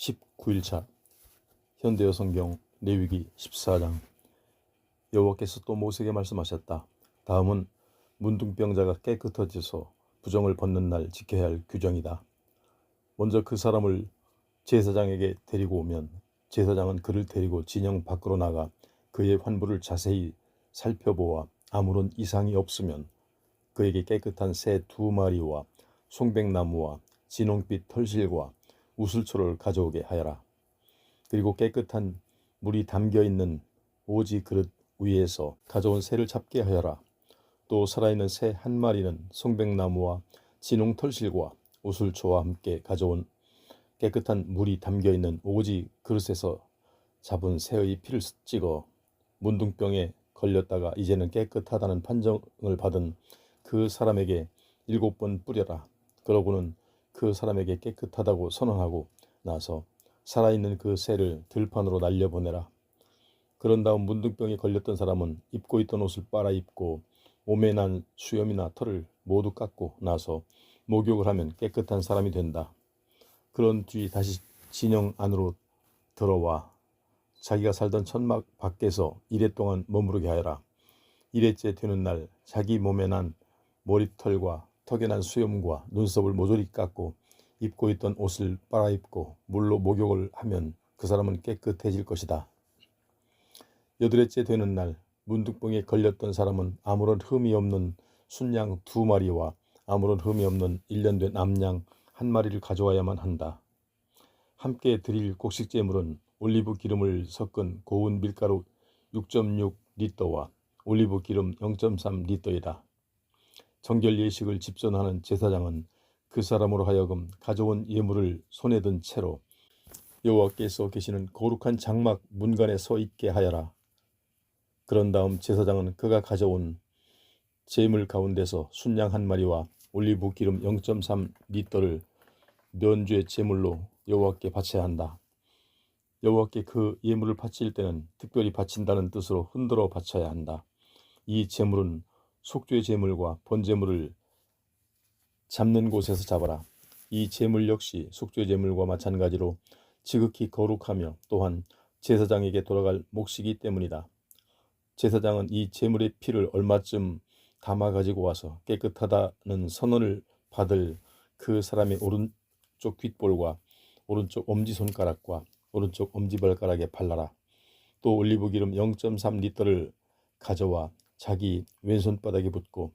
19일차 현대여성경 레위기 14장. 여호와께서 또 모세에게 말씀하셨다. 다음은 문둥병자가 깨끗해져서 부정을 벗는 날 지켜야 할 규정이다. 먼저 그 사람을 제사장에게 데리고 오면 제사장은 그를 데리고 진영 밖으로 나가 그의 환부를 자세히 살펴보아 아무런 이상이 없으면 그에게 깨끗한 새 2마리와 송백나무와 진홍빛 털실과 우슬초를 가져오게 하여라. 그리고 깨끗한 물이 담겨있는 오지 그릇 위에서 가져온 새를 잡게 하여라. 또 살아있는 새 1마리는 송백나무와 진홍 털실과 우슬초와 함께 가져온 깨끗한 물이 담겨있는 오지 그릇에서 잡은 새의 피를 찍어 문둥병에 걸렸다가 이제는 깨끗하다는 판정을 받은 그 사람에게 7번 뿌려라. 그러고는 그 사람에게 깨끗하다고 선언하고 나서 살아있는 그 새를 들판으로 날려보내라. 그런 다음 문둥병에 걸렸던 사람은 입고 있던 옷을 빨아입고 몸에 난 수염이나 털을 모두 깎고 나서 목욕을 하면 깨끗한 사람이 된다. 그런 뒤 다시 진영 안으로 들어와 자기가 살던 천막 밖에서 이레 동안 머무르게 하여라. 이레째 되는 날 자기 몸에 난 머리털과 턱에 난 수염과 눈썹을 모조리 깎고 입고 있던 옷을 빨아입고 물로 목욕을 하면 그 사람은 깨끗해질 것이다. 8일째 되는 날 문둥병에 걸렸던 사람은 아무런 흠이 없는 순양 2마리와 아무런 흠이 없는 1년 된 암양 1마리를 가져와야만 한다. 함께 드릴 곡식제물은 올리브 기름을 섞은 고운 밀가루 6.6리터와 올리브 기름 0.3리터이다. 정결 예식을 집전하는 제사장은 그 사람으로 하여금 가져온 예물을 손에 든 채로 여호와께서 계시는 거룩한 장막 문간에 서 있게 하여라. 그런 다음 제사장은 그가 가져온 제물 가운데서 순양 1마리와 올리브 기름 0.3리터를 면죄 제물로 여호와께 바쳐야 한다. 여호와께 그 예물을 바칠 때는 특별히 바친다는 뜻으로 흔들어 바쳐야 한다. 이 제물은 속죄 제물과 번제물을 잡는 곳에서 잡아라. 이 제물 역시 속죄 제물과 마찬가지로 지극히 거룩하며 또한 제사장에게 돌아갈 몫이기 때문이다. 제사장은 이 제물의 피를 얼마쯤 담아 가지고 와서 깨끗하다는 선언을 받을 그 사람의 오른쪽 귓볼과 오른쪽 엄지손가락과 오른쪽 엄지발가락에 발라라. 또 올리브기름 0.3리터를 가져와 자기 왼손바닥에 붓고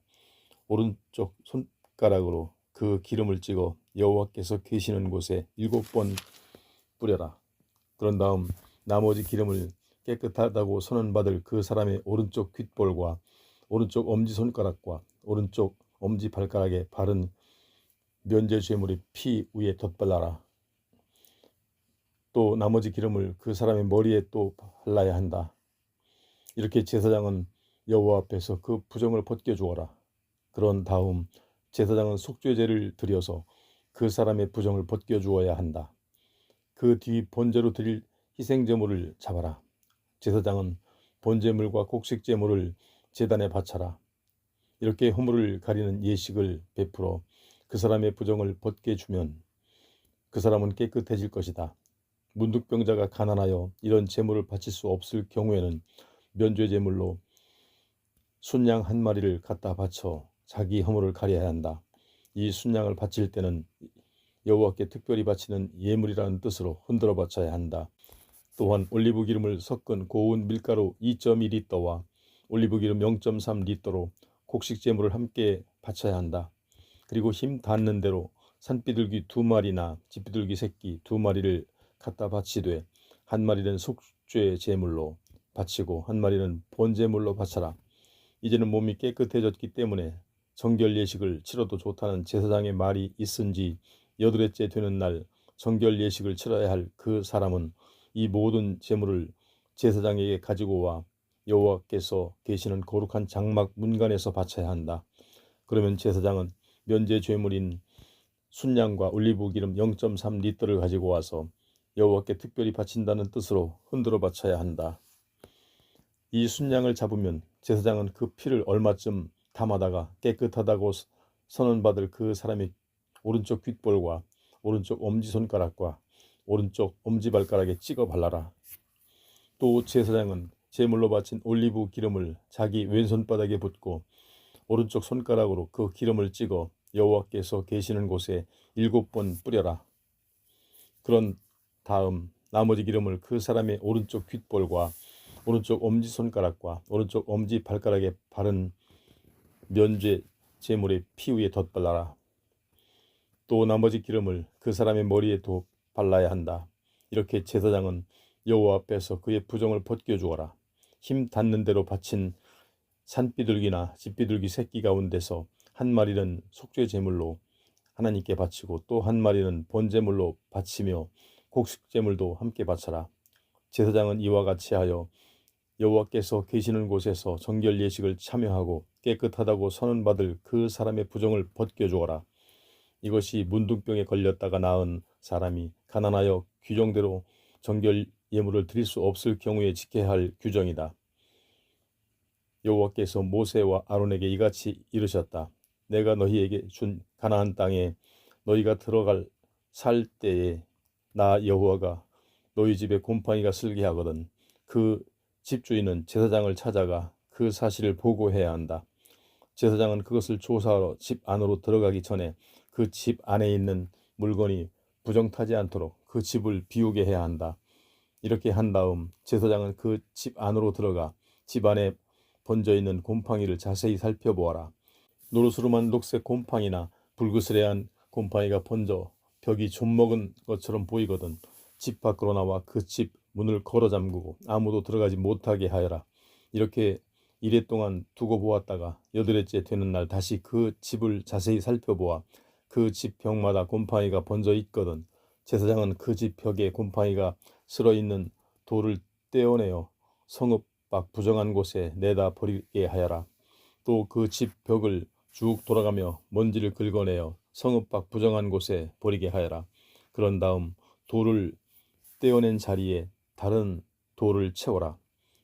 오른쪽 손가락으로 그 기름을 찍어 여호와께서 계시는 곳에 7번 뿌려라. 그런 다음 나머지 기름을 깨끗하다고 선언받을 그 사람의 오른쪽 귓볼과 오른쪽 엄지손가락과 오른쪽 엄지발가락에 바른 면죄제물의 피 위에 덧발라라. 또 나머지 기름을 그 사람의 머리에 또 발라야 한다. 이렇게 제사장은 여호와 앞에서 그 부정을 벗겨주어라. 그런 다음 제사장은 속죄제를 드려서 그 사람의 부정을 벗겨주어야 한다. 그 뒤 번제로 드릴 희생제물을 잡아라. 제사장은 번제물과 곡식제물을 제단에 바쳐라. 이렇게 허물을 가리는 예식을 베풀어 그 사람의 부정을 벗겨주면 그 사람은 깨끗해질 것이다. 문둥병자가 가난하여 이런 제물을 바칠 수 없을 경우에는 면죄제물로 순양 1마리를 갖다 바쳐 자기 허물을 가려야 한다. 이 순양을 바칠 때는 여호와께 특별히 바치는 예물이라는 뜻으로 흔들어 바쳐야 한다. 또한 올리브 기름을 섞은 고운 밀가루 2.2리터와 올리브 기름 0.3리터로 곡식제물을 함께 바쳐야 한다. 그리고 힘 닿는 대로 산비둘기 2마리나 집비둘기 새끼 2마리를 갖다 바치되 1마리는 속죄 제물로 바치고 1마리는 번제물로 바쳐라. 이제는 몸이 깨끗해졌기 때문에 정결 예식을 치러도 좋다는 제사장의 말이 있은지 8일째 되는 날 정결 예식을 치러야 할 그 사람은 이 모든 제물을 제사장에게 가지고 와 여호와께서 계시는 거룩한 장막 문간에서 바쳐야 한다. 그러면 제사장은 면죄 제물인 순양과 올리브 기름 0.3리터를 가지고 와서 여호와께 특별히 바친다는 뜻으로 흔들어 바쳐야 한다. 이 순양을 잡으면 제사장은 그 피를 얼마쯤 담아다가 깨끗하다고 선언받을 그 사람의 오른쪽 귓볼과 오른쪽 엄지손가락과 오른쪽 엄지발가락에 찍어 발라라. 또 제사장은 제물로 바친 올리브 기름을 자기 왼손바닥에 붓고 오른쪽 손가락으로 그 기름을 찍어 여호와께서 계시는 곳에 7번 뿌려라. 그런 다음 나머지 기름을 그 사람의 오른쪽 귓볼과 오른쪽 엄지손가락과 오른쪽 엄지발가락에 바른 면죄 제물의 피 위에 덧발라라. 또 나머지 기름을 그 사람의 머리에도 발라야 한다. 이렇게 제사장은 여호와 앞에서 그의 부정을 벗겨주어라. 힘 닿는 대로 바친 산비둘기나 집비둘기 새끼 가운데서 한 마리는 속죄 제물로 하나님께 바치고 또 한 마리는 번제물로 바치며 곡식 제물도 함께 바쳐라. 제사장은 이와 같이 하여 여호와께서 계시는 곳에서 정결 예식을 참여하고 깨끗하다고 선언받을 그 사람의 부정을 벗겨주어라. 이것이 문둥병에 걸렸다가 나은 사람이 가난하여 규정대로 정결 예물을 드릴 수 없을 경우에 지켜야 할 규정이다. 여호와께서 모세와 아론에게 이같이 이르셨다. 내가 너희에게 준 가나안 땅에 너희가 들어갈 살 때에 나 여호와가 너희 집에 곰팡이가 슬게 하거든 그 집주인은 제사장을 찾아가 그 사실을 보고해야 한다. 제사장은 그것을 조사하러 집 안으로 들어가기 전에 그 집 안에 있는 물건이 부정타지 않도록 그 집을 비우게 해야 한다. 이렇게 한 다음 제사장은 그 집 안으로 들어가 집 안에 번져 있는 곰팡이를 자세히 살펴보아라. 노르스름한 녹색 곰팡이나 불그스레한 곰팡이가 번져 벽이 좀먹은 것처럼 보이거든 집 밖으로 나와 그 집 문을 걸어 잠그고 아무도 들어가지 못하게 하여라. 이렇게 이래 동안 두고 보았다가 8회째 되는 날 다시 그 집을 자세히 살펴보아 그 집 벽마다 곰팡이가 번져 있거든 제사장은 그 집 벽에 곰팡이가 쓸어 있는 돌을 떼어내어 성읍 밖 부정한 곳에 내다 버리게 하여라. 또 그 집 벽을 쭉 돌아가며 먼지를 긁어내어 성읍 밖 부정한 곳에 버리게 하여라. 그런 다음 돌을 떼어낸 자리에 다른 돌을 채워라.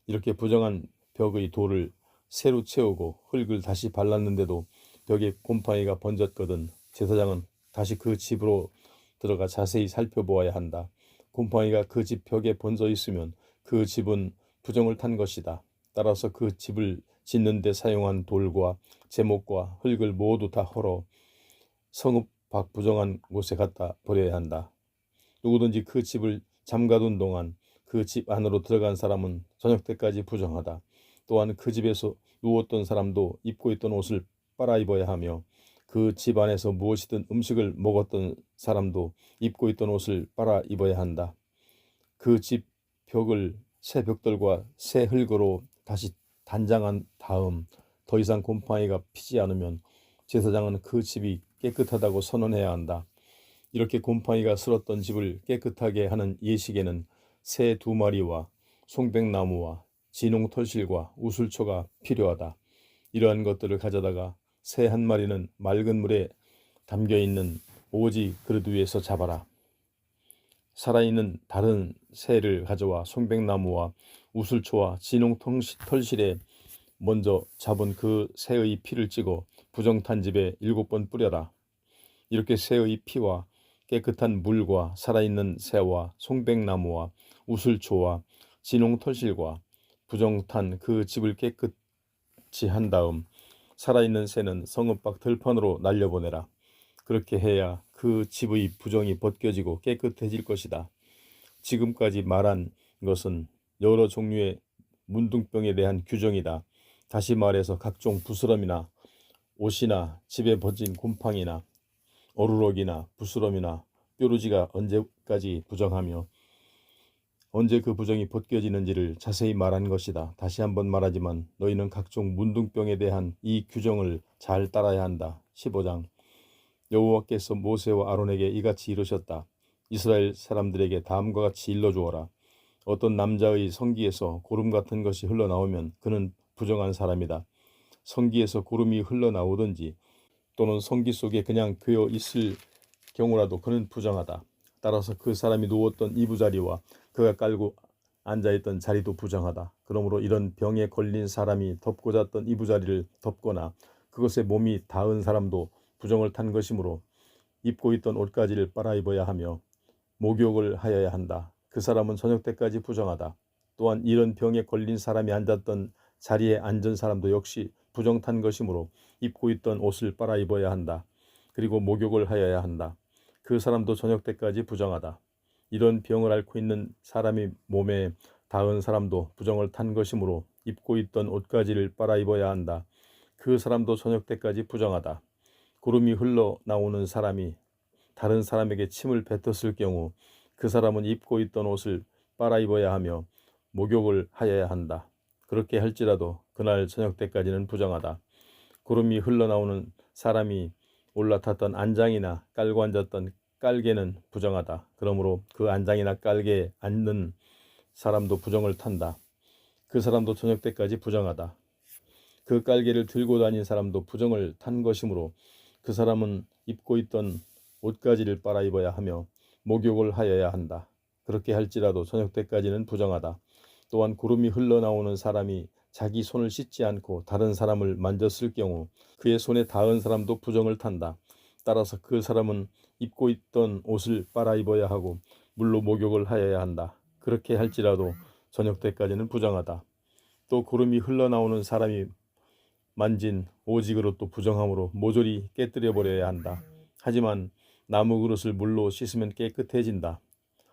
이렇게 부정한 벽의 돌을 새로 채우고 흙을 다시 발랐는데도 벽에 곰팡이가 번졌거든 제사장은 다시 그 집으로 들어가 자세히 살펴보아야 한다. 곰팡이가 그 집 벽에 번져 있으면 그 집은 부정을 탄 것이다. 따라서 그 집을 짓는 데 사용한 돌과 제목과 흙을 모두 다 헐어 성읍 밖 부정한 곳에 갖다 버려야 한다. 누구든지 그 집을 잠가둔 동안 그 집 안으로 들어간 사람은 저녁 때까지 부정하다. 또한 그 집에서 누웠던 사람도 입고 있던 옷을 빨아 입어야 하며 그 집 안에서 무엇이든 음식을 먹었던 사람도 입고 있던 옷을 빨아 입어야 한다. 그 집 벽을 새 벽돌과 새 흙으로 다시 단장한 다음 더 이상 곰팡이가 피지 않으면 제사장은 그 집이 깨끗하다고 선언해야 한다. 이렇게 곰팡이가 슬었던 집을 깨끗하게 하는 예식에는 새 2마리와 송백나무와 진홍털실과 우슬초가 필요하다. 이러한 것들을 가져다가 새 1마리는 맑은 물에 담겨있는 오지 그릇 위에서 잡아라. 살아있는 다른 새를 가져와 송백나무와 우슬초와 진홍털실에 먼저 잡은 그 새의 피를 찍어 부정탄 집에 7번 뿌려라. 이렇게 새의 피와 깨끗한 물과 살아있는 새와 송백나무와 우슬초와 진홍털실과 부정탄 그 집을 깨끗이 한 다음 살아있는 새는 성읍 밖 들판으로 날려보내라. 그렇게 해야 그 집의 부정이 벗겨지고 깨끗해질 것이다. 지금까지 말한 것은 여러 종류의 문둥병에 대한 규정이다. 다시 말해서 각종 부스럼이나 옷이나 집에 번진 곰팡이나 어루럭이나 부스럼이나 뾰루지가 언제까지 부정하며 언제 그 부정이 벗겨지는지를 자세히 말한 것이다. 다시 한번 말하지만 너희는 각종 문둥병에 대한 이 규정을 잘 따라야 한다. 15장 여호와께서 모세와 아론에게 이같이 이르셨다. 이스라엘 사람들에게 다음과 같이 일러주어라. 어떤 남자의 성기에서 고름 같은 것이 흘러나오면 그는 부정한 사람이다. 성기에서 고름이 흘러나오든지 또는 성기 속에 그냥 괴어 있을 경우라도 그는 부정하다. 따라서 그 사람이 누웠던 이부자리와 그가 깔고 앉아있던 자리도 부정하다. 그러므로 이런 병에 걸린 사람이 덮고 잤던 이부자리를 덮거나 그것에 몸이 닿은 사람도 부정을 탄 것이므로 입고 있던 옷가지를 빨아 입어야 하며 목욕을 하여야 한다. 그 사람은 저녁 때까지 부정하다. 또한 이런 병에 걸린 사람이 앉았던 자리에 앉은 사람도 역시 부정탄 것이므로 입고 있던 옷을 빨아 입어야 한다. 그리고 목욕을 하여야 한다. 그 사람도 저녁 때까지 부정하다. 이런 병을 앓고 있는 사람이 몸에 닿은 사람도 부정을 탄 것이므로 입고 있던 옷가지를 빨아 입어야 한다. 그 사람도 저녁 때까지 부정하다. 구름이 흘러나오는 사람이 다른 사람에게 침을 뱉었을 경우 그 사람은 입고 있던 옷을 빨아 입어야 하며 목욕을 하여야 한다. 그렇게 할지라도 그날 저녁 때까지는 부정하다. 구름이 흘러나오는 사람이 올라탔던 안장이나 깔고 앉았던 깔개는 부정하다. 그러므로 그 안장이나 깔개에 앉는 사람도 부정을 탄다. 그 사람도 저녁 때까지 부정하다. 그 깔개를 들고 다닌 사람도 부정을 탄 것이므로 그 사람은 입고 있던 옷가지를 빨아 입어야 하며 목욕을 하여야 한다. 그렇게 할지라도 저녁 때까지는 부정하다. 또한 구름이 흘러나오는 사람이 자기 손을 씻지 않고 다른 사람을 만졌을 경우 그의 손에 닿은 사람도 부정을 탄다. 따라서 그 사람은 입고 있던 옷을 빨아 입어야 하고 물로 목욕을 하여야 한다. 그렇게 할지라도 저녁 때까지는 부정하다. 또 구름이 흘러나오는 사람이 만진 오직으로 또 부정함으로 모조리 깨뜨려 버려야 한다. 하지만 나무 그릇을 물로 씻으면 깨끗해진다.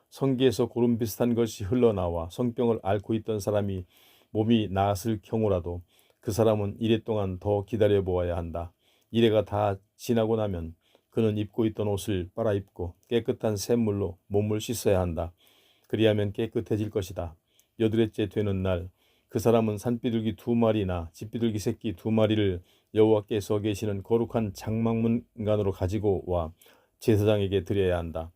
성기에서 구름 비슷한 것이 흘러나와 성병을 앓고 있던 사람이 몸이 나았을 경우라도 그 사람은 이래 동안 더 기다려 보아야 한다. 이래가 다 지나고 나면 그는 입고 있던 옷을 빨아 입고 깨끗한 샘물로 몸을 씻어야 한다. 그리하면 깨끗해질 것이다. 여드레째 되는 날 그 사람은 산비둘기 2마리나 집비둘기 새끼 2마리를 여호와께서 계시는 거룩한 장막문간으로 가지고 와 제사장에게 드려야 한다.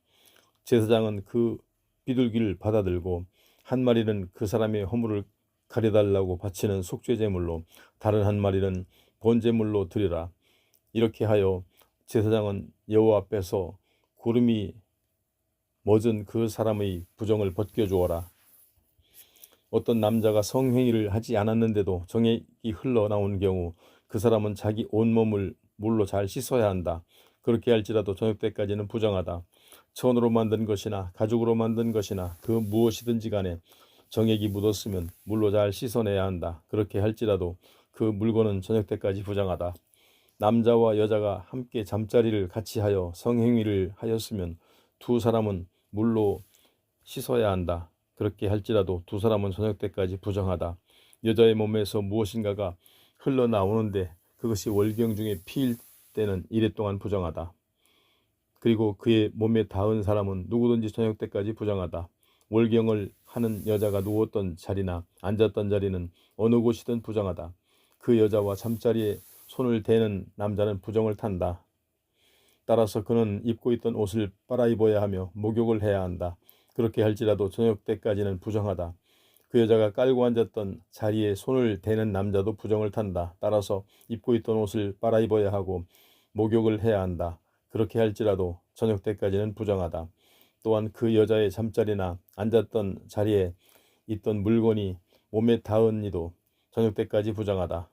제사장은 그 비둘기를 받아들고 한 마리는 그 사람의 허물을 가려달라고 바치는 속죄제물로 다른 한 마리는 번제물로 드리라. 이렇게 하여 제사장은 여호와 앞에서 구름이 멎은 그 사람의 부정을 벗겨주어라. 어떤 남자가 성행위를 하지 않았는데도 정액이 흘러나온 경우 그 사람은 자기 온몸을 물로 잘 씻어야 한다. 그렇게 할지라도 저녁 때까지는 부정하다. 천으로 만든 것이나 가죽으로 만든 것이나 그 무엇이든지 간에 정액이 묻었으면 물로 잘 씻어내야 한다. 그렇게 할지라도 그 물건은 저녁 때까지 부정하다. 남자와 여자가 함께 잠자리를 같이 하여 성행위를 하였으면 두 사람은 물로 씻어야 한다. 그렇게 할지라도 두 사람은 저녁 때까지 부정하다. 여자의 몸에서 무엇인가가 흘러나오는데 그것이 월경 중에 피일 때는 이래 동안 부정하다. 그리고 그의 몸에 닿은 사람은 누구든지 저녁 때까지 부정하다. 월경을 하는 여자가 누웠던 자리나 앉았던 자리는 어느 곳이든 부정하다. 그 여자와 잠자리에 손을 대는 남자는 부정을 탄다. 따라서 그는 입고 있던 옷을 빨아 입어야 하며 목욕을 해야 한다. 그렇게 할지라도 저녁 때까지는 부정하다. 그 여자가 깔고 앉았던 자리에 손을 대는 남자도 부정을 탄다. 따라서 입고 있던 옷을 빨아 입어야 하고 목욕을 해야 한다. 그렇게 할지라도 저녁 때까지는 부정하다. 또한 그 여자의 잠자리나 앉았던 자리에 있던 물건이 몸에 닿은 이도 저녁 때까지 부정하다.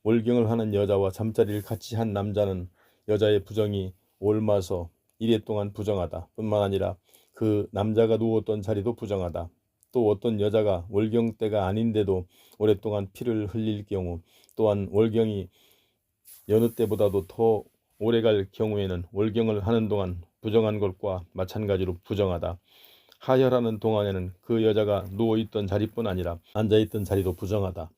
월경을 하는 여자와 잠자리를 같이 한 남자는 여자의 부정이 옮아서 이래 동안 부정하다. 뿐만 아니라 그 남자가 누웠던 자리도 부정하다. 또 어떤 여자가 월경 때가 아닌데도 오랫동안 피를 흘릴 경우 또한 월경이 여느 때보다도 더 오래갈 경우에는 월경을 하는 동안 부정한 것과 마찬가지로 부정하다. 하혈하는 동안에는 그 여자가 누워있던 자리뿐 아니라 앉아있던 자리도 부정하다.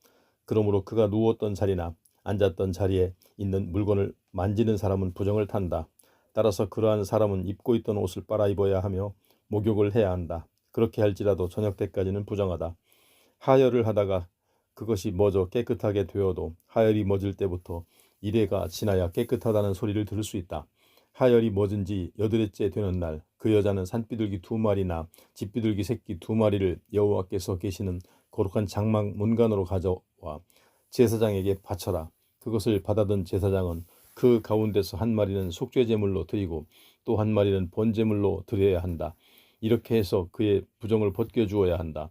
그러므로 그가 누웠던 자리나 앉았던 자리에 있는 물건을 만지는 사람은 부정을 탄다. 따라서 그러한 사람은 입고 있던 옷을 빨아 입어야 하며 목욕을 해야 한다. 그렇게 할지라도 저녁 때까지는 부정하다. 하혈을 하다가 그것이 멎어 깨끗하게 되어도 하혈이 멎을 때부터 이래가 지나야 깨끗하다는 소리를 들을 수 있다. 하혈이 멎은 지 여드레째 되는 날 그 여자는 산비둘기 2마리나 집비둘기 새끼 2마리를 여호와께서 계시는 거룩한 장막 문간으로 가져와 제사장에게 바쳐라. 그것을 받아든 제사장은 그 가운데서 한 마리는 속죄제물로 드리고 또 한 마리는 번제물로 드려야 한다. 이렇게 해서 그의 부정을 벗겨주어야 한다.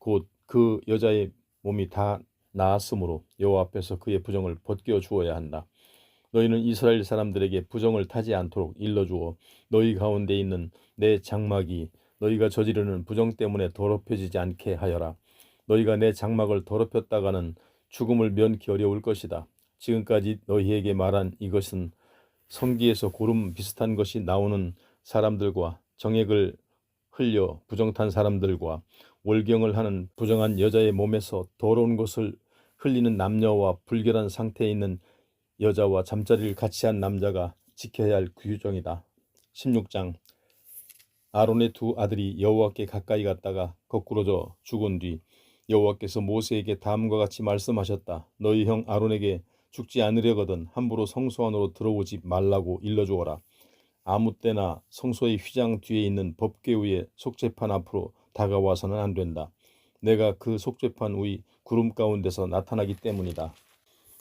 곧 그 여자의 몸이 다 나았으므로 여호와 앞에서 그의 부정을 벗겨주어야 한다. 너희는 이스라엘 사람들에게 부정을 타지 않도록 일러주어 너희 가운데 있는 내 장막이 너희가 저지르는 부정 때문에 더럽혀지지 않게 하여라. 너희가 내 장막을 더럽혔다가는 죽음을 면키 어려울 것이다. 지금까지 너희에게 말한 이것은 성기에서 고름 비슷한 것이 나오는 사람들과 정액을 흘려 부정탄 사람들과 월경을 하는 부정한 여자의 몸에서 더러운 것을 흘리는 남녀와 불결한 상태에 있는 여자와 잠자리를 같이 한 남자가 지켜야 할 규정이다. 16장 아론의 두 아들이 여호와께 가까이 갔다가 거꾸러져 죽은 뒤 여호와께서 모세에게 다음과 같이 말씀하셨다. 너희 형 아론에게 죽지 않으려거든 함부로 성소 안으로 들어오지 말라고 일러주어라. 아무 때나 성소의 휘장 뒤에 있는 법궤 위에 속죄판 앞으로 다가와서는 안 된다. 내가 그 속죄판 위 구름 가운데서 나타나기 때문이다.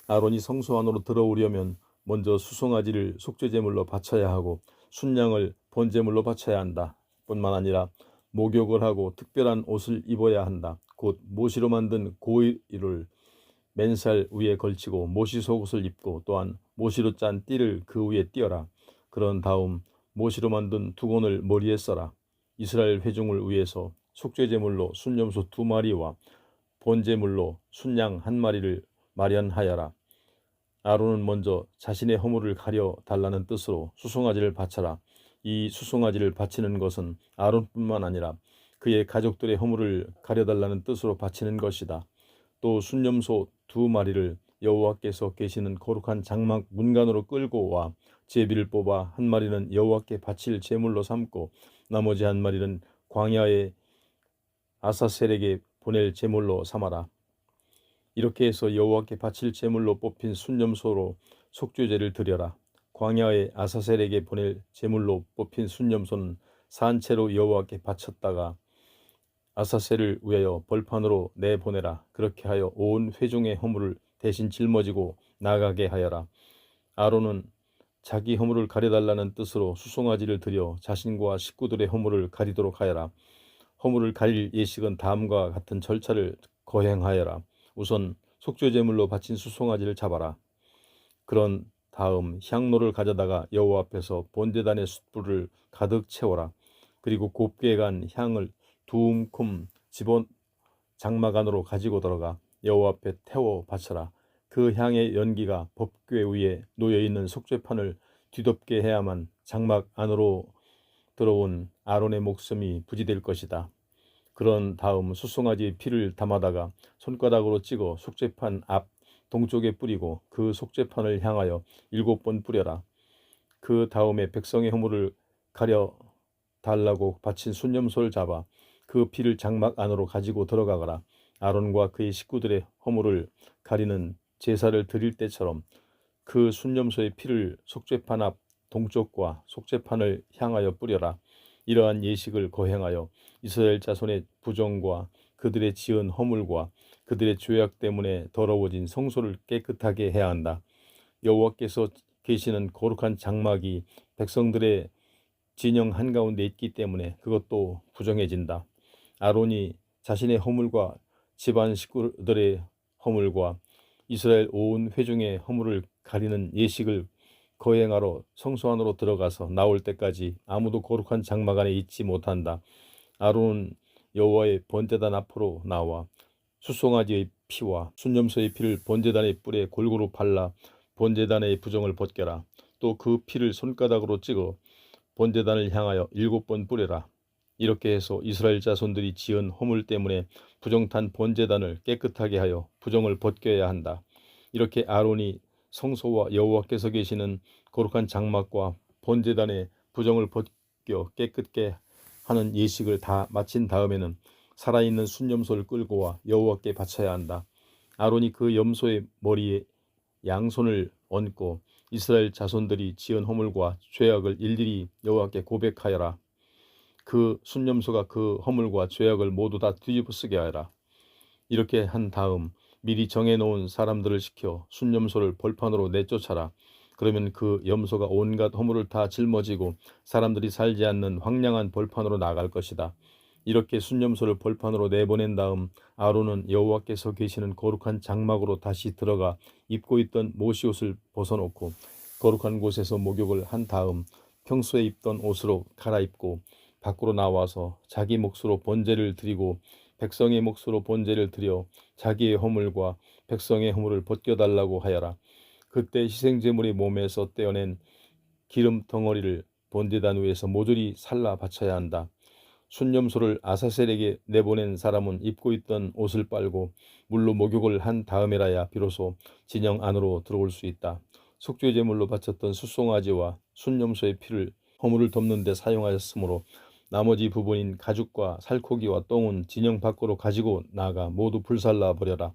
아론이 성소 안으로 들어오려면 먼저 수송아지를 속죄제물로 바쳐야 하고 순양을 번제물로 바쳐야 한다. 뿐만 아니라 목욕을 하고 특별한 옷을 입어야 한다. 곧 모시로 만든 고이를 맨살 위에 걸치고 모시 속옷을 입고 또한 모시로 짠 띠를 그 위에 띄어라. 그런 다음 모시로 만든 두건을 머리에 써라. 이스라엘 회중을 위해서 속죄제물로 순염소 2마리와 번제물로 순양 1마리를 마련하여라. 아론은 먼저 자신의 허물을 가려 달라는 뜻으로 수송아지를 바쳐라. 이 수송아지를 바치는 것은 아론뿐만 아니라 그의 가족들의 허물을 가려달라는 뜻으로 바치는 것이다. 또 순염소 2마리를 여호와께서 계시는 거룩한 장막 문간으로 끌고 와 제비를 뽑아 1마리는 여호와께 바칠 제물로 삼고 나머지 1마리는 광야의 아사셀에게 보낼 제물로 삼아라. 이렇게 해서 여호와께 바칠 제물로 뽑힌 순염소로 속죄제를 드려라. 광야의 아사셀에게 보낼 제물로 뽑힌 순염소는 산채로 여호와께 바쳤다가 아사셀을 위하여 벌판으로 내보내라. 그렇게 하여 온 회중의 허물을 대신 짊어지고 나가게 하여라. 아론은 자기 허물을 가려달라는 뜻으로 수송아지를 드려 자신과 식구들의 허물을 가리도록 하여라. 허물을 가릴 예식은 다음과 같은 절차를 거행하여라. 우선 속죄제물로 바친 수송아지를 잡아라. 그런 다음 향로를 가져다가 여호와 앞에서 번제단의 숯불을 가득 채워라. 그리고 곱게 간 향을 두 움큼 집어 장막 안으로 가지고 들어가 여호와 앞에 태워 바쳐라. 그 향의 연기가 법궤 위에 놓여있는 속죄판을 뒤덮게 해야만 장막 안으로 들어온 아론의 목숨이 부지될 것이다. 그런 다음 수송아지의 피를 담아다가 손가락으로 찍어 속죄판 앞 동쪽에 뿌리고 그 속죄판을 향하여 7번 뿌려라. 그 다음에 백성의 허물을 가려 달라고 바친 순염소를 잡아 그 피를 장막 안으로 가지고 들어가거라. 아론과 그의 식구들의 허물을 가리는 제사를 드릴 때처럼 그 순염소의 피를 속죄판 앞 동쪽과 속죄판을 향하여 뿌려라. 이러한 예식을 거행하여 이스라엘 자손의 부정과 그들의 지은 허물과 그들의 죄악 때문에 더러워진 성소를 깨끗하게 해야 한다. 여호와께서 계시는 거룩한 장막이 백성들의 진영 한가운데 있기 때문에 그것도 부정해진다. 아론이 자신의 허물과 집안 식구들의 허물과 이스라엘 온 회중의 허물을 가리는 예식을 거행하러 성소 안으로 들어가서 나올 때까지 아무도 거룩한 장막 안에 있지 못한다. 아론은 여호와의 번제단 앞으로 나와 수송아지의 피와 순염소의 피를 번제단의 뿔에 골고루 발라 번제단의 부정을 벗겨라. 또 그 피를 손가락으로 찍어 번제단을 향하여 7번 뿌려라. 이렇게 해서 이스라엘 자손들이 지은 허물 때문에 부정탄 번제단을 깨끗하게 하여 부정을 벗겨야 한다. 이렇게 아론이 성소와 여호와께서 계시는 거룩한 장막과 번제단의 부정을 벗겨 깨끗게 하는 예식을 다 마친 다음에는 살아있는 순염소를 끌고 와 여호와께 바쳐야 한다. 아론이 그 염소의 머리에 양손을 얹고 이스라엘 자손들이 지은 허물과 죄악을 일일이 여호와께 고백하여라. 그 순염소가 그 허물과 죄악을 모두 다 뒤집어쓰게 하여라. 이렇게 한 다음 미리 정해놓은 사람들을 시켜 순염소를 벌판으로 내쫓아라. 그러면 그 염소가 온갖 허물을 다 짊어지고 사람들이 살지 않는 황량한 벌판으로 나갈 것이다. 이렇게 순염소를 벌판으로 내보낸 다음 아론은 여호와께서 계시는 거룩한 장막으로 다시 들어가 입고 있던 모시옷을 벗어놓고 거룩한 곳에서 목욕을 한 다음 평소에 입던 옷으로 갈아입고 밖으로 나와서 자기 몫으로 번제를 드리고 백성의 몫으로 번제를 드려 자기의 허물과 백성의 허물을 벗겨달라고 하여라. 그때 희생제물의 몸에서 떼어낸 기름 덩어리를 번제단 위에서 모조리 살라 바쳐야 한다. 순념소를 아사셀에게 내보낸 사람은 입고 있던 옷을 빨고 물로 목욕을 한 다음에라야 비로소 진영 안으로 들어올 수 있다. 속죄 제물로 바쳤던 숫송아지와 순념소의 피를 허물을 덮는 데 사용하였으므로 나머지 부분인 가죽과 살코기와 똥은 진영 밖으로 가지고 나가 모두 불살라 버려라.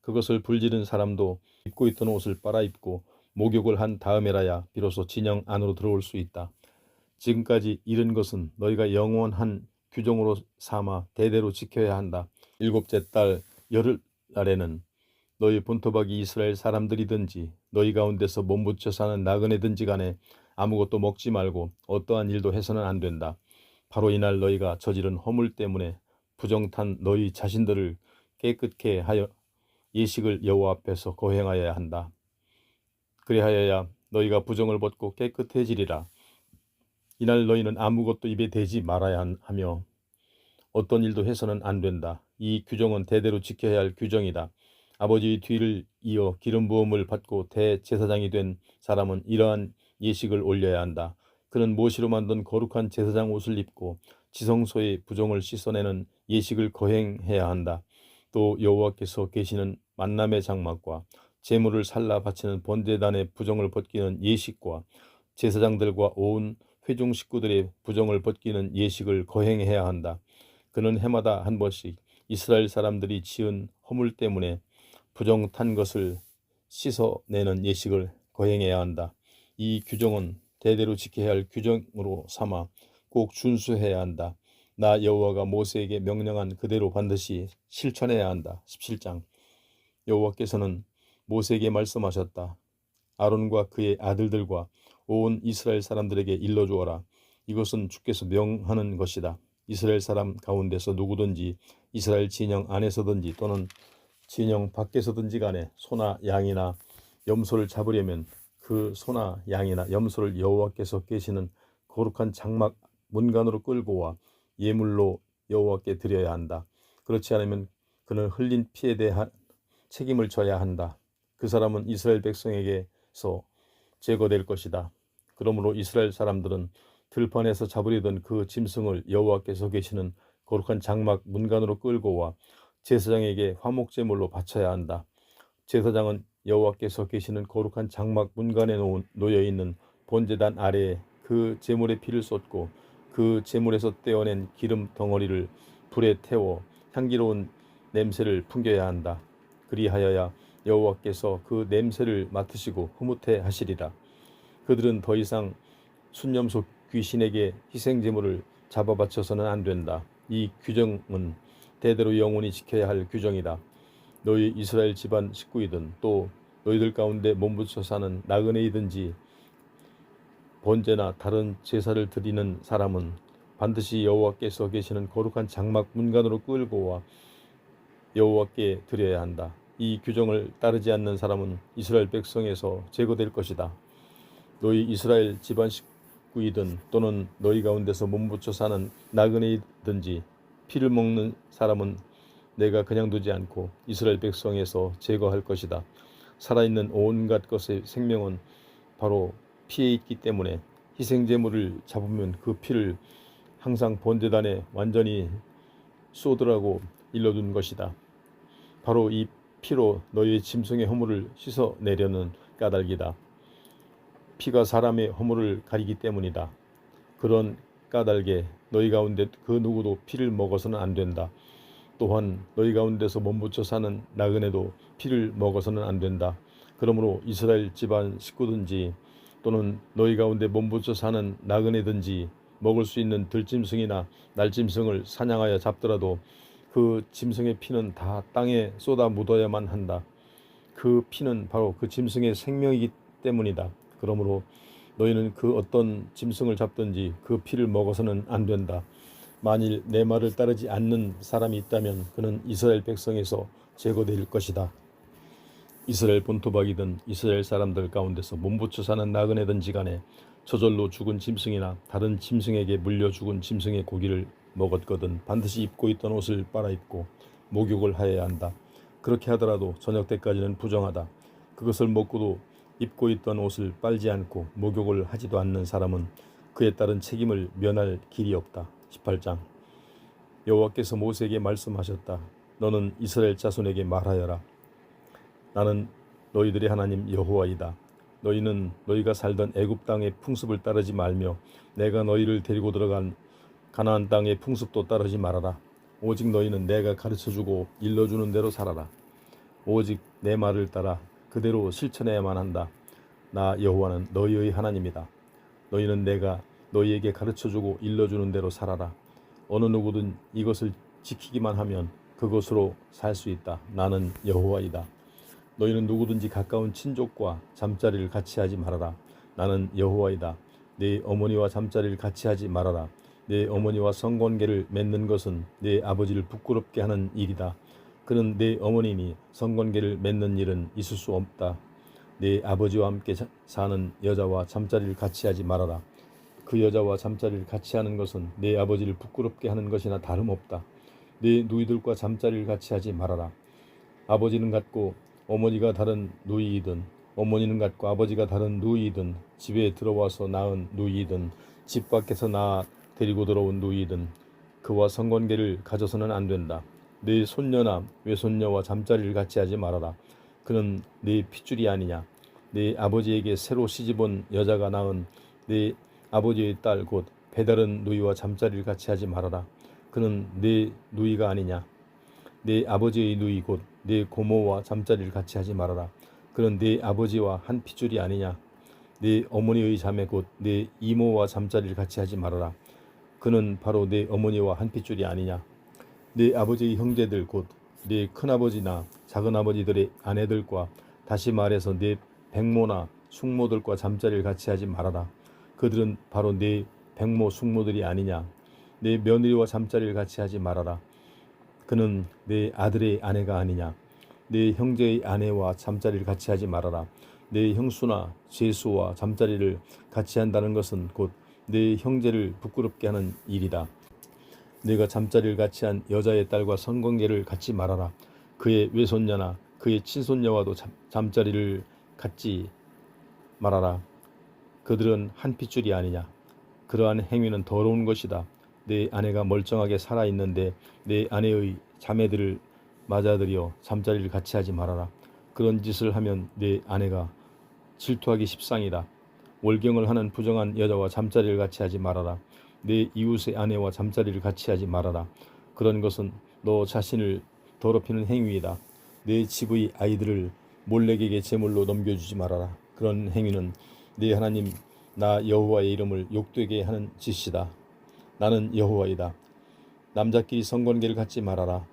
그것을 불지른 사람도 입고 있던 옷을 빨아입고 목욕을 한 다음에라야 비로소 진영 안으로 들어올 수 있다. 지금까지 이른 것은 너희가 영원한 규정으로 삼아 대대로 지켜야 한다. 일곱째 달 열흘날에는 너희 본토박이 이스라엘 사람들이든지 너희 가운데서 몸붙여 사는 나그네든지 간에 아무것도 먹지 말고 어떠한 일도 해서는 안 된다. 바로 이날 너희가 저지른 허물 때문에 부정탄 너희 자신들을 깨끗게 하여 예식을 여호와 앞에서 거행하여야 한다. 그리하여야 너희가 부정을 벗고 깨끗해지리라. 이날 너희는 아무것도 입에 대지 말아야 하며 어떤 일도 해서는 안 된다. 이 규정은 대대로 지켜야 할 규정이다. 아버지의 뒤를 이어 기름 부음을 받고 대제사장이 된 사람은 이러한 예식을 올려야 한다. 그는 모시로 만든 거룩한 제사장 옷을 입고 지성소의 부정을 씻어내는 예식을 거행해야 한다. 또 여호와께서 계시는 만남의 장막과 제물을 살라 바치는 번제단의 부정을 벗기는 예식과 제사장들과 온 회중 식구들의 부정을 벗기는 예식을 거행해야 한다. 그는 해마다 한 번씩 이스라엘 사람들이 지은 허물 때문에 부정 탄 것을 씻어내는 예식을 거행해야 한다. 이 규정은 대대로 지켜야 할 규정으로 삼아 꼭 준수해야 한다. 나 여호와가 모세에게 명령한 그대로 반드시 실천해야 한다. 17장. 여호와께서는 모세에게 말씀하셨다. 아론과 그의 아들들과 온 이스라엘 사람들에게 일러주어라. 이것은 주께서 명하는 것이다. 이스라엘 사람 가운데서 누구든지 이스라엘 진영 안에서든지 또는 진영 밖에서든지 간에 소나 양이나 염소를 잡으려면 그 소나 양이나 염소를 여호와께서 계시는 거룩한 장막 문간으로 끌고 와 예물로 여호와께 드려야 한다. 그렇지 않으면 그는 흘린 피에 대한 책임을 져야 한다. 그 사람은 이스라엘 백성에게서 제거될 것이다. 그러므로 이스라엘 사람들은 들판에서 잡으려던 그 짐승을 여호와께서 계시는 거룩한 장막 문간으로 끌고 와 제사장에게 화목제물로 바쳐야 한다. 제사장은 여호와께서 계시는 거룩한 장막 문간에 놓여있는 번제단 아래에 그 제물의 피를 쏟고 그 제물에서 떼어낸 기름 덩어리를 불에 태워 향기로운 냄새를 풍겨야 한다. 그리하여야 여호와께서 그 냄새를 맡으시고 흐뭇해 하시리라. 그들은 더 이상 순념소 귀신에게 희생제물을 잡아 바쳐서는 안 된다. 이 규정은 대대로 영원히 지켜야 할 규정이다. 너희 이스라엘 집안 식구이든 또 너희들 가운데 몸붙여 사는 나그네이든지 번제나 다른 제사를 드리는 사람은 반드시 여호와께서 계시는 거룩한 장막 문간으로 끌고 와 여호와께 드려야 한다. 이 규정을 따르지 않는 사람은 이스라엘 백성에서 제거될 것이다. 너희 이스라엘 집안 식구이든 또는 너희 가운데서 몸붙여 사는 나그네이든지 피를 먹는 사람은 내가 그냥 두지 않고 이스라엘 백성에서 제거할 것이다. 살아있는 온갖 것의 생명은 바로 피에 있기 때문에 희생제물을 잡으면 그 피를 항상 번제단에 완전히 쏟으라고 일러둔 것이다. 바로 이 피로 너희의 짐승의 허물을 씻어내려는 까닭이다. 피가 사람의 허물을 가리기 때문이다. 그런 까닭에 너희 가운데 그 누구도 피를 먹어서는 안 된다. 또한 너희 가운데서 몸붙여 사는 나그네도 피를 먹어서는 안 된다. 그러므로 이스라엘 집안 식구든지 또는 너희 가운데 몸붙여 사는 나그네든지 먹을 수 있는 들짐승이나 날짐승을 사냥하여 잡더라도 그 짐승의 피는 다 땅에 쏟아 묻어야만 한다. 그 피는 바로 그 짐승의 생명이기 때문이다. 그러므로 너희는 그 어떤 짐승을 잡든지 그 피를 먹어서는 안 된다. 만일 내 말을 따르지 않는 사람이 있다면 그는 이스라엘 백성에서 제거될 것이다. 이스라엘 본토박이든 이스라엘 사람들 가운데서 몸부쳐 사는 나그네든지 간에 저절로 죽은 짐승이나 다른 짐승에게 물려 죽은 짐승의 고기를 먹었거든 반드시 입고 있던 옷을 빨아입고 목욕을 하여야 한다. 그렇게 하더라도 저녁 때까지는 부정하다. 그것을 먹고도 입고 있던 옷을 빨지 않고 목욕을 하지도 않는 사람은 그에 따른 책임을 면할 길이 없다. 18장. 여호와께서 모세에게 말씀하셨다. 너는 이스라엘 자손에게 말하여라. 나는 너희들의 하나님 여호와이다. 너희는 너희가 살던 애굽 땅의 풍습을 따르지 말며 내가 너희를 데리고 들어간 가나안 땅의 풍습도 따르지 말아라. 오직 너희는 내가 가르쳐주고 일러주는 대로 살아라. 오직 내 말을 따라 그대로 실천해야만 한다. 나 여호와는 너희의 하나님이다. 너희는 내가 너희에게 가르쳐주고 일러주는 대로 살아라. 어느 누구든 이것을 지키기만 하면 그것으로 살 수 있다. 나는 여호와이다. 너희는 누구든지 가까운 친족과 잠자리를 같이 하지 말아라. 나는 여호와이다. 네 어머니와 잠자리를 같이 하지 말아라. 네 어머니와 성관계를 맺는 것은 네 아버지를 부끄럽게 하는 일이다. 그는 네 어머니니 성관계를 맺는 일은 있을 수 없다. 네 아버지와 함께 사는 여자와 잠자리를 같이 하지 말아라. 그 여자와 잠자리를 같이 하는 것은 네 아버지를 부끄럽게 하는 것이나 다름없다. 네 누이들과 잠자리를 같이 하지 말아라. 아버지는 같고 어머니가 다른 누이이든 어머니는 같고 아버지가 다른 누이이든 집에 들어와서 낳은 누이이든 집 밖에서 낳아 데리고 들어온 누이이든 그와 성관계를 가져서는 안 된다. 네 손녀나 외손녀와 잠자리를 같이 하지 말아라. 그는 네 핏줄이 아니냐. 네 아버지에게 새로 시집온 여자가 낳은 네 아버지의 딸 곧 배다른 누이와 잠자리를 같이 하지 말아라. 그는 네 누이가 아니냐. 네 아버지의 누이 곧 네 고모와 잠자리를 같이 하지 말아라. 그는 네 아버지와 한 핏줄이 아니냐. 네 어머니의 자매 곧 네 이모와 잠자리를 같이 하지 말아라. 그는 바로 네 어머니와 한 핏줄이 아니냐. 네 아버지의 형제들 곧 네 큰아버지나 작은아버지들의 아내들과 다시 말해서 네 백모나 숙모들과 잠자리를 같이 하지 말아라. 그들은 바로 네 백모 숙모들이 아니냐. 네 며느리와 잠자리를 같이 하지 말아라. 그는 네 아들의 아내가 아니냐. 네 형제의 아내와 잠자리를 같이 하지 말아라. 네 형수나 제수와 잠자리를 같이 한다는 것은 곧 네 형제를 부끄럽게 하는 일이다. 네가 잠자리를 같이 한 여자의 딸과 성관계를 갖지 말아라. 그의 외손녀나 그의 친손녀와도 잠자리를 갖지 말아라. 그들은 한 핏줄이 아니냐. 그러한 행위는 더러운 것이다. 내 아내가 멀쩡하게 살아있는데 내 아내의 자매들을 맞아들여 잠자리를 같이 하지 말아라. 그런 짓을 하면 내 아내가 질투하기 십상이다. 월경을 하는 부정한 여자와 잠자리를 같이 하지 말아라. 내 이웃의 아내와 잠자리를 같이 하지 말아라. 그런 것은 너 자신을 더럽히는 행위이다. 내 집의 아이들을 몰렉에게 제물로 넘겨주지 말아라. 그런 행위는 네 하나님 나 여호와의 이름을 욕되게 하는 짓이다. 나는 여호와이다. 남자끼리 성관계를 갖지 말아라.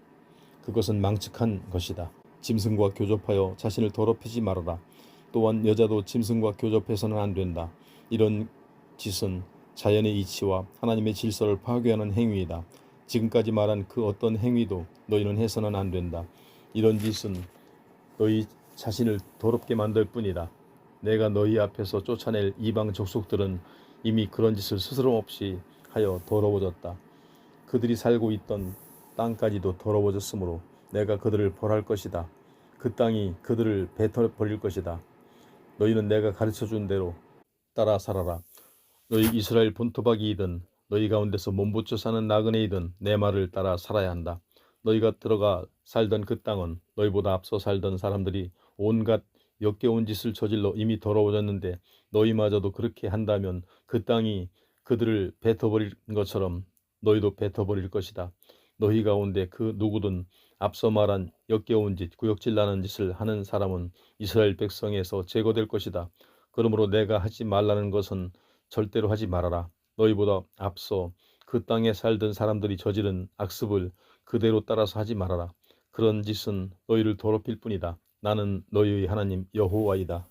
그것은 망측한 것이다. 짐승과 교접하여 자신을 더럽히지 말아라. 또한 여자도 짐승과 교접해서는 안 된다. 이런 짓은 자연의 이치와 하나님의 질서를 파괴하는 행위이다. 지금까지 말한 그 어떤 행위도 너희는 해서는 안 된다. 이런 짓은 너희 자신을 더럽게 만들 뿐이다. 내가 너희 앞에서 쫓아낼 이방 족속들은 이미 그런 짓을 스스럼 없이 하여 더러워졌다. 그들이 살고 있던 땅까지도 더러워졌으므로 내가 그들을 벌할 것이다. 그 땅이 그들을 뱉어버릴 것이다. 너희는 내가 가르쳐준 대로 따라 살아라. 너희 이스라엘 본토박이이든 너희 가운데서 몸부쳐 사는 나그네이든 내 말을 따라 살아야 한다. 너희가 들어가 살던 그 땅은 너희보다 앞서 살던 사람들이 온갖 역겨운 짓을 저질러 이미 더러워졌는데 너희마저도 그렇게 한다면 그 땅이 그들을 뱉어버릴 것처럼 너희도 뱉어버릴 것이다. 너희 가운데 그 누구든 앞서 말한 역겨운 짓, 구역질 나는 짓을 하는 사람은 이스라엘 백성에서 제거될 것이다. 그러므로 내가 하지 말라는 것은 절대로 하지 말아라. 너희보다 앞서 그 땅에 살던 사람들이 저지른 악습을 그대로 따라서 하지 말아라. 그런 짓은 너희를 더럽힐 뿐이다. 나는 너희의 하나님 여호와이다.